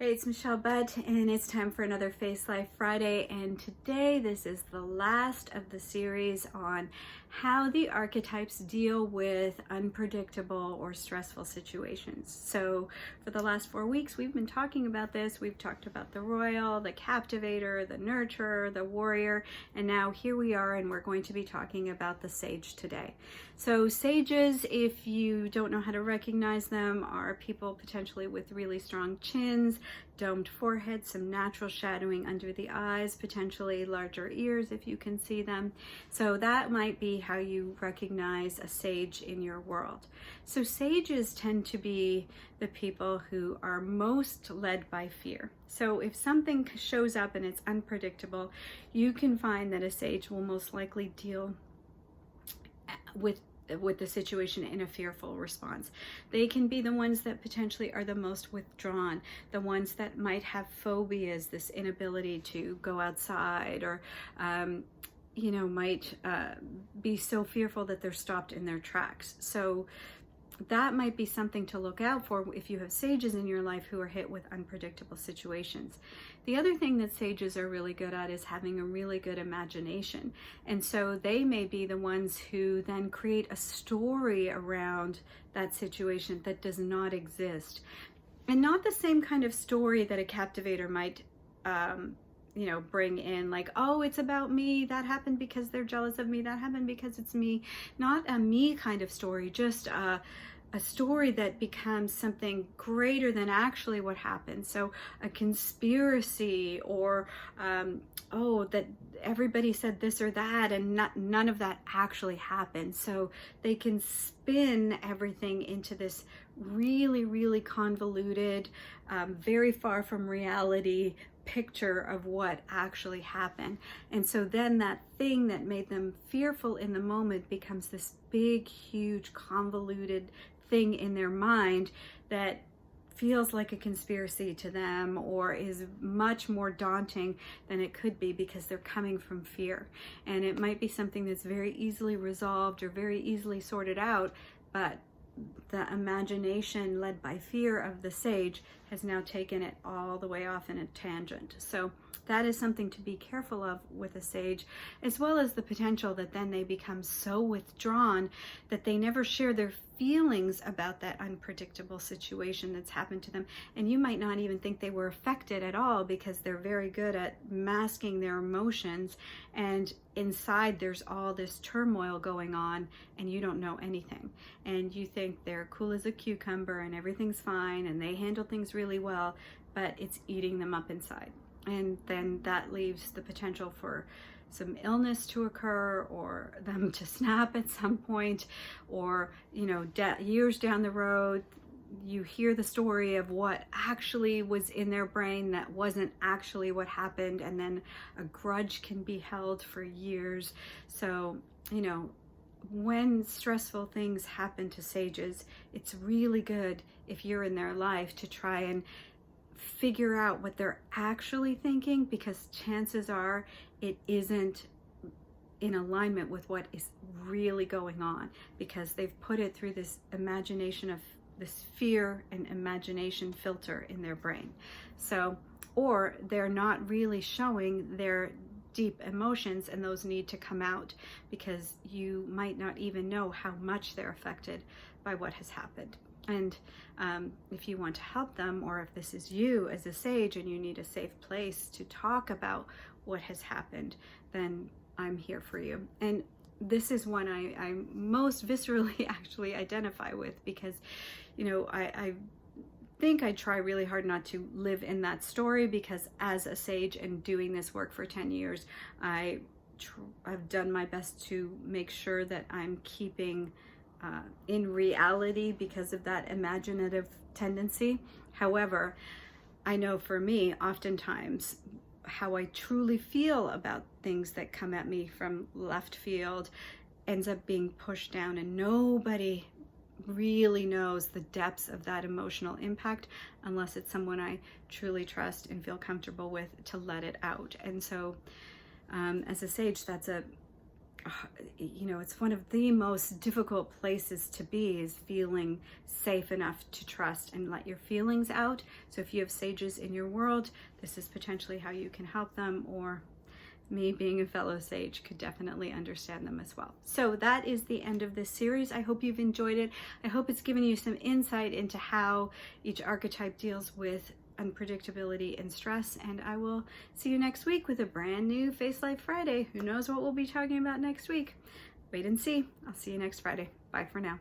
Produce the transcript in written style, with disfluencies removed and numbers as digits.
Hey, it's Michelle Butt, and it's time for another Face Life Friday. And today, this is the last of the series on how the archetypes deal with unpredictable or stressful situations. So, for the last 4 weeks, we've been talking about this. We've talked about the royal, the captivator, the nurturer, the warrior, and now here we are, and we're going to be talking about the sage today. So, sages, if you don't know how to recognize them, are people potentially with really strong chins, domed forehead, some natural shadowing under the eyes, potentially larger ears if you can see them. So that might be how you recognize a sage in your world. So sages tend to be the people who are most led by fear. So if something shows up and it's unpredictable, you can find that a sage will most likely deal with the situation in a fearful response. They can be the ones that potentially are the most withdrawn, the ones that might have phobias, this inability to go outside, or might be so fearful that they're stopped in their tracks. So that might be something to look out for if you have sages in your life who are hit with unpredictable situations. The other thing that sages are really good at is having a really good imagination. And so they may be the ones who then create a story around that situation that does not exist. And not the same kind of story that a captivator might bring in, like, oh, it's about me, that happened because they're jealous of me, that happened because it's me. Not a me kind of story, just a story that becomes something greater than actually what happened. So a conspiracy, or that everybody said this or that, and none of that actually happened. So they can spin everything into this really, really convoluted, very far from reality picture of what actually happened. And so then that thing that made them fearful in the moment becomes this big, huge, convoluted thing in their mind that feels like a conspiracy to them, or is much more daunting than it could be because they're coming from fear. And it might be something that's very easily resolved or very easily sorted out, but the imagination led by fear of the sage has now taken it all the way off in a tangent. So that is something to be careful of with a sage, as well as the potential that then they become so withdrawn that they never share their feelings about that unpredictable situation that's happened to them. And you might not even think they were affected at all because they're very good at masking their emotions. And inside there's all this turmoil going on and you don't know anything. And you think they're cool as a cucumber and everything's fine and they handle things really well, but it's eating them up inside. And then that leaves the potential for some illness to occur, or them to snap at some point, or years down the road you hear the story of what actually was in their brain that wasn't actually what happened, and then a grudge can be held for years. So when stressful things happen to sages, it's really good if you're in their life to try and figure out what they're actually thinking, because chances are it isn't in alignment with what is really going on, because they've put it through this imagination of this fear and imagination filter in their brain. So, or they're not really showing their deep emotions, and those need to come out because you might not even know how much they're affected by what has happened. And if you want to help them, or if this is you as a sage and you need a safe place to talk about what has happened, then I'm here for you. And this is one I most viscerally actually identify with, because I think I try really hard not to live in that story, because as a sage and doing this work for 10 years, I've done my best to make sure that I'm keeping in reality because of that imaginative tendency. However, I know for me, oftentimes, how I truly feel about things that come at me from left field ends up being pushed down, and nobody really knows the depths of that emotional impact unless it's someone I truly trust and feel comfortable with to let it out. And so as a sage, that's a you know, it's one of the most difficult places to be, is feeling safe enough to trust and let your feelings out. So if you have sages in your world, this is potentially how you can help them, or me being a fellow sage could definitely understand them as well. So that is the end of this series. I hope you've enjoyed it. I hope it's given you some insight into how each archetype deals with unpredictability and stress, and I will see you next week with a brand new Face Life Friday. Who knows what we'll be talking about next week? Wait and see. I'll see you next Friday. Bye for now.